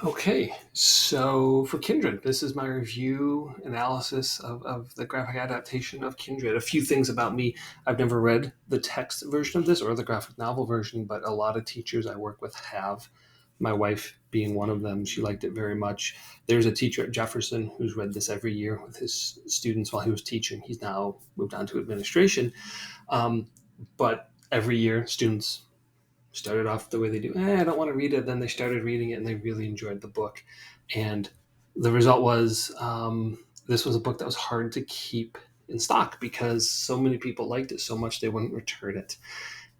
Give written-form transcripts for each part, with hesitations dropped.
Okay, so for Kindred, this is my review analysis of the graphic adaptation of Kindred. A few things about me. I've never read the text version of this or the graphic novel version, but a lot of teachers I work with have. My wife being one of them, she liked it very much. There's a teacher at Jefferson who's read this every year with his students while he was teaching. He's now moved on to administration. Um, but every year, students started off the way they do. I don't want to read it. Then they started reading it and they really enjoyed the book. And the result was this was a book that was hard to keep in stock because so many people liked it so much they wouldn't return it.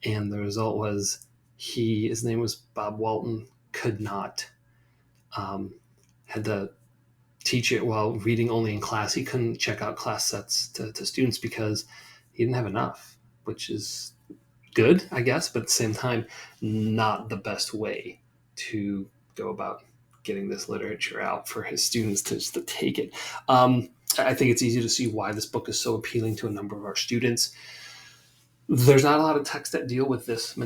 And the result was his name was Bob Walton, could not, um, had to teach it while reading only in class. He couldn't check out class sets to students because he didn't have enough, which is good, I guess, but at the same time, not the best way to go about getting this literature out for his students to just to take it. I think it's easy to see why this book is so appealing to a number of our students. There's not a lot of texts that deal with this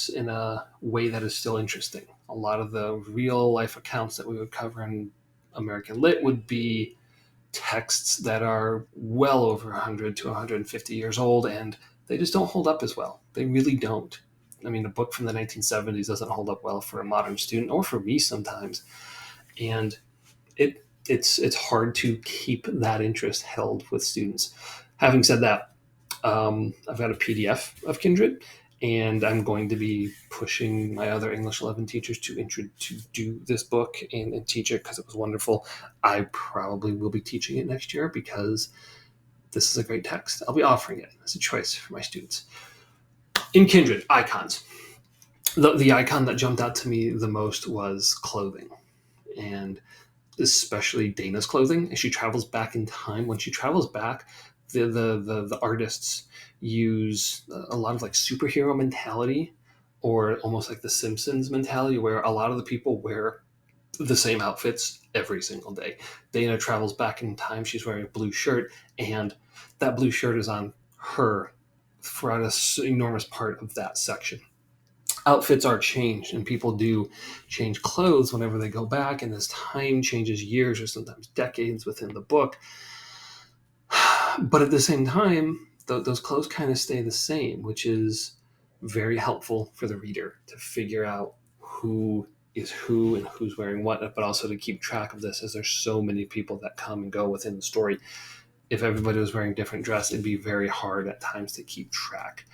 in a way that is still interesting. A lot of the real life accounts that we would cover in American Lit would be texts that are well over 100 to 150 years old, and they just don't hold up as well. They really don't. I mean, a book from the 1970s doesn't hold up well for a modern student or for me sometimes. And it's hard to keep that interest held with students. Having said that, I've got a PDF of Kindred, and I'm going to be pushing my other English 11 teachers to do this book and teach it because it was wonderful. I probably will be teaching it next year because this is a great text. I'll be offering it as a choice for my students. In Kindred, icons. The icon that jumped out to me the most was clothing, and especially Dana's clothing as she travels back in time. When she travels back, the artists use a lot of like superhero mentality or almost like the Simpsons mentality where a lot of the people wear the same outfits every single day. Dana travels back in time. She's wearing a blue shirt, and that blue shirt is on her throughout an enormous part of that section. Outfits are changed, and people do change clothes whenever they go back, and as time changes years or sometimes decades within the book. But at the same time, those clothes kind of stay the same, which is very helpful for the reader to figure out who is who and who's wearing what, but also to keep track of this as there's so many people that come and go within the story. If everybody was wearing different dress, it'd be very hard at times to keep track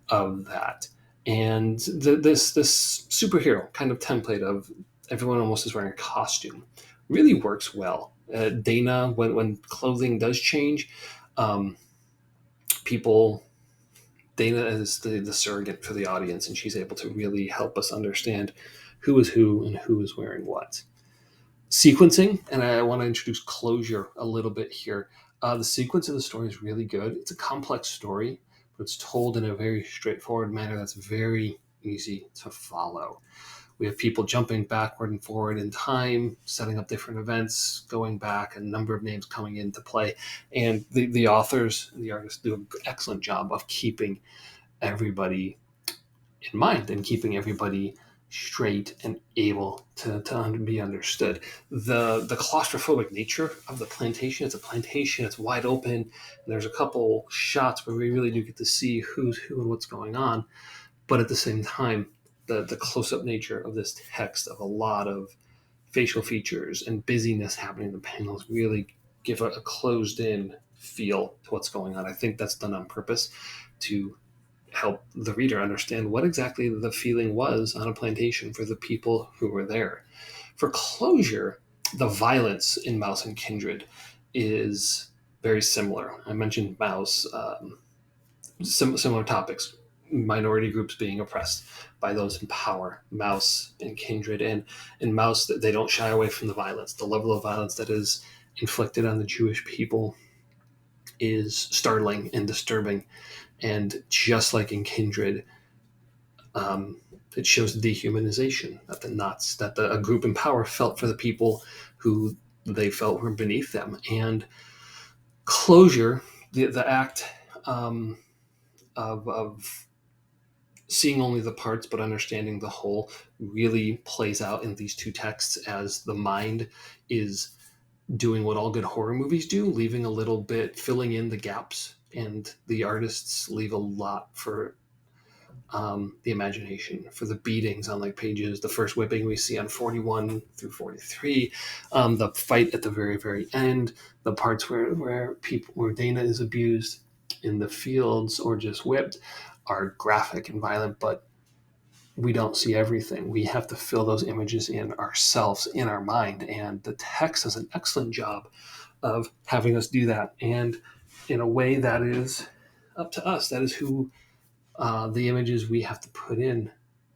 of that. And this superhero kind of template of everyone almost is wearing a costume really works well. Dana, when clothing does change, um, people Dana is the surrogate for the audience, and she's able to really help us understand who is who and who is wearing what. Sequencing, and I want to introduce closure a little bit here. The sequence of the story is really good. It's a complex story, but it's told in a very straightforward manner that's very easy to follow. We have people jumping backward and forward in time, setting up different events, going back, a number of names coming into play. And the authors and the artists do an excellent job of keeping everybody in mind and keeping everybody straight and able to be understood. The claustrophobic nature of the plantation, it's a plantation, it's wide open, and there's a couple shots where we really do get to see who's who and what's going on. But at the same time, the close-up nature of this text of a lot of facial features and busyness happening in the panels really give a closed-in feel to what's going on. I think that's done on purpose to help the reader understand what exactly the feeling was on a plantation for the people who were there. For closure, the violence in Mouse and Kindred is very similar. I mentioned Mouse, similar topics, minority groups being oppressed by those in power, Mouse and Kindred. And in Mouse, they don't shy away from the violence. The level of violence that is inflicted on the Jewish people is startling and disturbing. And just like in Kindred, it shows the dehumanization that a group in power felt for the people who they felt were beneath them. And closure, the act of seeing only the parts but understanding the whole really plays out in these two texts, as the mind is doing what all good horror movies do, leaving a little bit, filling in the gaps, and the artists leave a lot for the imagination, for the beatings on like pages, the first whipping we see on 41 through 43, the fight at the very, very end, the parts where Dana is abused in the fields or just whipped are graphic and violent, but we don't see everything. We have to fill those images in ourselves, in our mind, and the text does an excellent job of having us do that, and in a way that is up to us. That is who the images we have to put in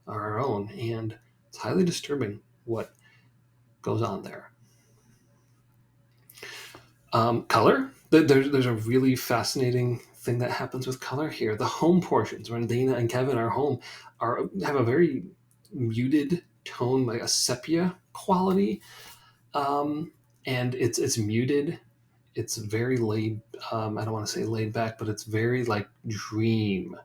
are our own, and it's highly disturbing what goes on there. Color. There's a really fascinating thing that happens with color here. The home portions, when Dana and Kevin are home, have a very muted tone, like a sepia quality, and it's muted. It's very laid. I don't want to say laid back, but it's very like dream.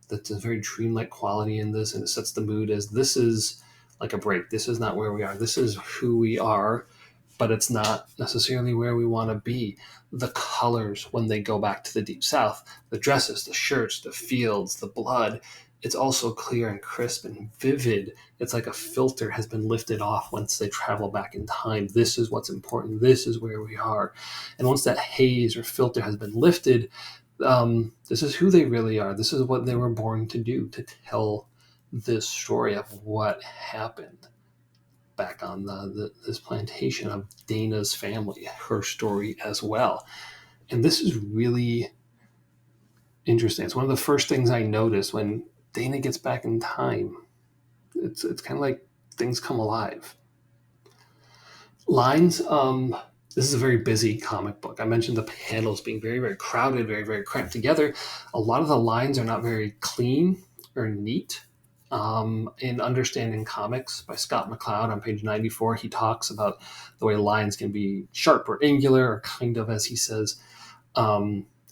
That's a very dreamlike quality in this, and it sets the mood as this is like a break. This is not where we are. This is who we are, but it's not necessarily where we want to be. The colors when they go back to the Deep South, the dresses, the shirts, the fields, the blood, it's also clear and crisp and vivid. It's like a filter has been lifted off once they travel back in time. This is what's important. This is where we are. And once that haze or filter has been lifted, this is who they really are. This is what they were born to do, to tell this story of what happened back on this plantation of Dana's family, her story as well. And this is really interesting. It's one of the first things I noticed when Dana gets back in time. It's kind of like things come alive. Lines. This is a very busy comic book. I mentioned the panels being very, very crowded, very, very cramped together. A lot of the lines are not very clean or neat. In Understanding Comics by Scott McCloud on page 94, he talks about the way lines can be sharp or angular, or kind of, as he says,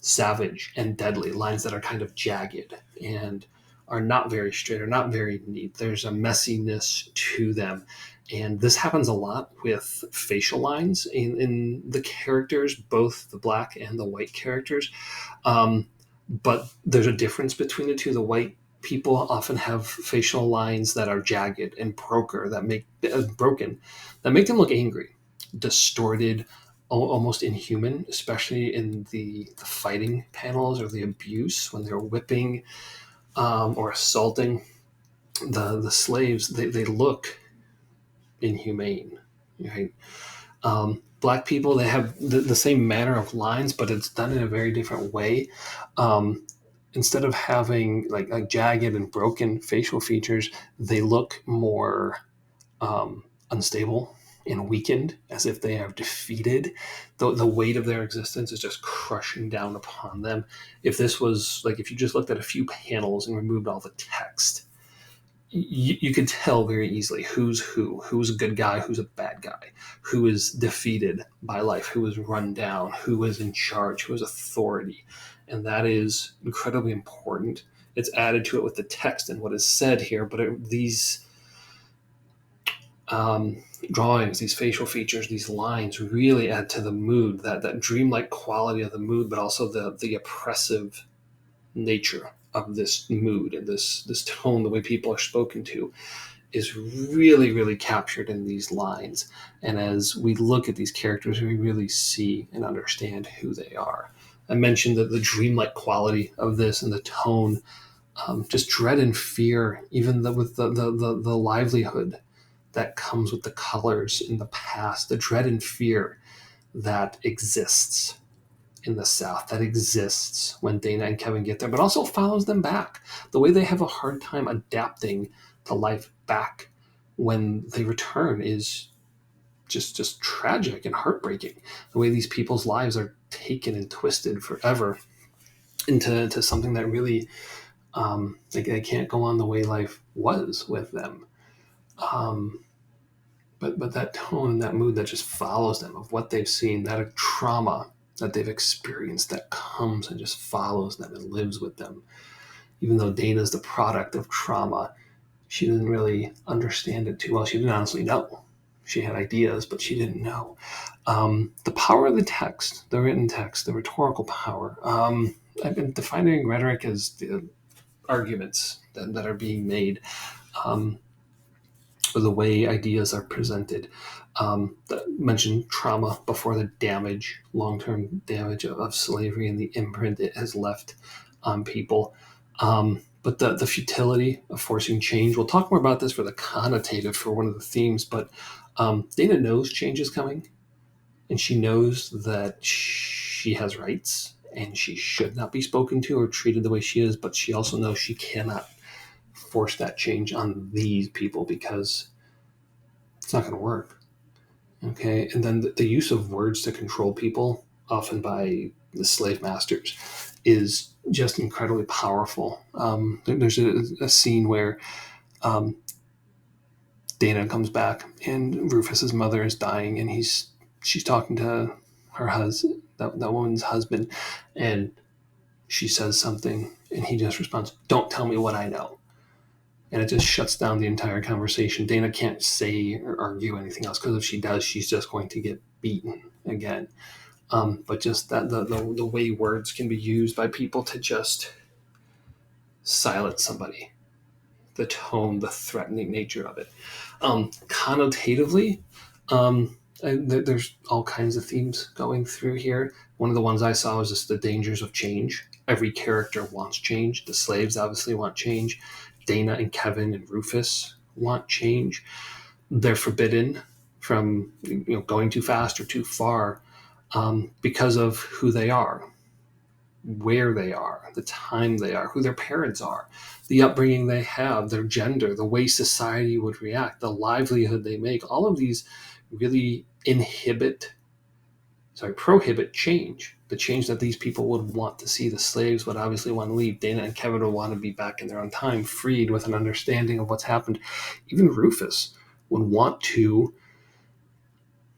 savage and deadly. Lines that are kind of jagged and are not very straight or not very neat. There's a messiness to them. And this happens a lot with facial lines in the characters, both the black and the white characters. But there's a difference between the two. The white people often have facial lines that are jagged and broken, that make them look angry, distorted, almost inhuman, especially in the fighting panels or the abuse when they're whipping or assaulting the slaves. They look inhumane, right? Black people, they have the same manner of lines, but it's done in a very different way. Instead of having like jagged and broken facial features, they look more unstable and weakened, as if they are defeated. The weight of their existence is just crushing down upon them. If this was like, if you just looked at a few panels and removed all the text, you could tell very easily who's who's a good guy, who's a bad guy, who is defeated by life, who is run down, who is in charge, who is authority. And that is incredibly important. It's added to it with the text and what is said here, but these drawings, these facial features, these lines really add to the mood, that dreamlike quality of the mood, but also the oppressive nature of this mood and this tone, the way people are spoken to, is really, really captured in these lines. And as we look at these characters, we really see and understand who they are. I mentioned that the dreamlike quality of this and the tone, just dread and fear, even with the livelihood that comes with the colors in the past, the dread and fear that exists in the South, that exists when Dana and Kevin get there, but also follows them back. The way they have a hard time adapting to life back when they return is just tragic and heartbreaking. The way these people's lives are taken and twisted forever into something that really they can't go on the way life was with them. But that tone and that mood that just follows them, of what they've seen, that trauma that they've experienced, that comes and just follows them and lives with them, even though Dana's the product of trauma, she didn't really understand it too well. She didn't honestly know. She had ideas, but she didn't know. The power of the text, the written text, the rhetorical power. I've been defining rhetoric as the arguments that are being made, or the way ideas are presented. Mentioned trauma before, the damage, long-term damage of slavery and the imprint it has left on people. But the futility of forcing change. We'll talk more about this for the connotative for one of the themes, but Dana knows change is coming, and she knows that she has rights and she should not be spoken to or treated the way she is, but she also knows she cannot force that change on these people because it's not going to work. Okay. And then the use of words to control people, often by the slave masters, is just incredibly powerful. There's a scene where um, Dana comes back and Rufus's mother is dying, and she's talking to her husband, that woman's husband, and she says something, and he just responds, "Don't tell me what I know." And it just shuts down the entire conversation. Dana can't say or argue anything else, because if she does, she's just going to get beaten again. But just that the way words can be used by people to just silence somebody, the tone, the threatening nature of it. Connotatively, there's all kinds of themes going through here. One of the ones I saw was just the dangers of change. Every character wants change. The slaves obviously want change. Dana and Kevin and Rufus want change. They're forbidden from going too fast or too far because of who they are, where they are, the time they are, who their parents are, the upbringing they have, their gender, the way society would react, the livelihood they make. All of these really prohibit change, the change that these people would want to see. The slaves would obviously want to leave. Dana and Kevin would want to be back in their own time, freed with an understanding of what's happened. Even Rufus would want to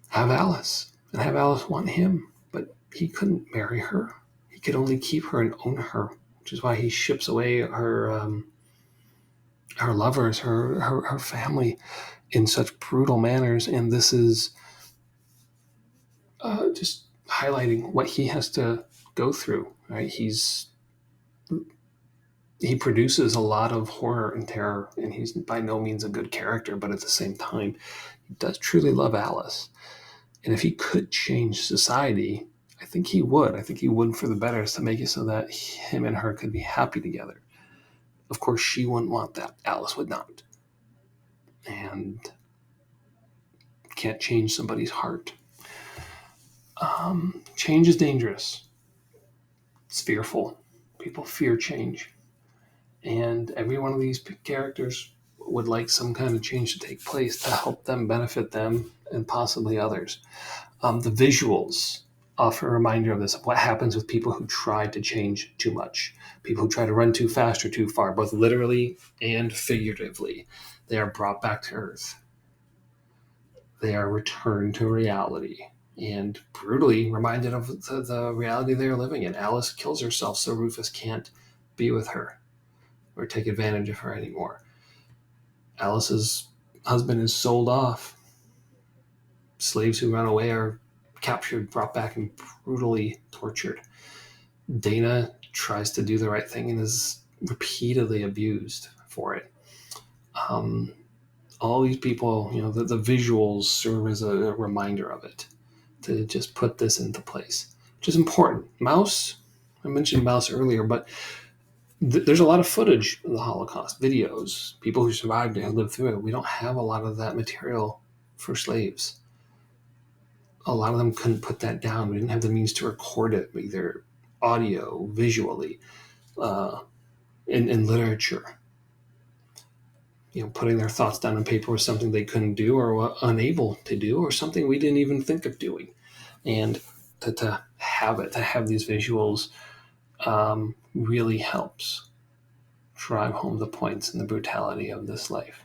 have Alice and have Alice want him, but he couldn't marry her. He could only keep her and own her, which is why he ships away her lovers, her family, in such brutal manners. And this is just highlighting what he has to go through. Right? He produces a lot of horror and terror, and he's by no means a good character, but at the same time, he does truly love Alice. And if he could change society, I think he would. I think he would for the better, to make it so that him and her could be happy together. Of course, she wouldn't want that. Alice would not. And can't change somebody's heart. Change is dangerous. It's fearful. People fear change. And every one of these characters would like some kind of change to take place to help them, benefit them, and possibly others. The visuals offer a reminder of this, of what happens with people who try to change too much, people who try to run too fast or too far, both literally and figuratively. They are brought back to earth. They are returned to reality and brutally reminded of the reality they are living in. Alice kills herself so Rufus can't be with her or take advantage of her anymore. Alice's husband is sold off. Slaves who run away are captured, brought back, and brutally tortured. Dana tries to do the right thing and is repeatedly abused for it. All these people, the visuals serve as a reminder of it, to just put this into place, which is important. Mouse, I mentioned Mouse earlier, but there's a lot of footage of the Holocaust, videos, people who survived it, who lived through it. We don't have a lot of that material for slaves. A lot of them couldn't put that down. We didn't have the means to record it, either audio, visually, in literature. Putting their thoughts down on paper was something they couldn't do, or were unable to do, or something we didn't even think of doing. And to have these visuals really helps drive home the points and the brutality of this life.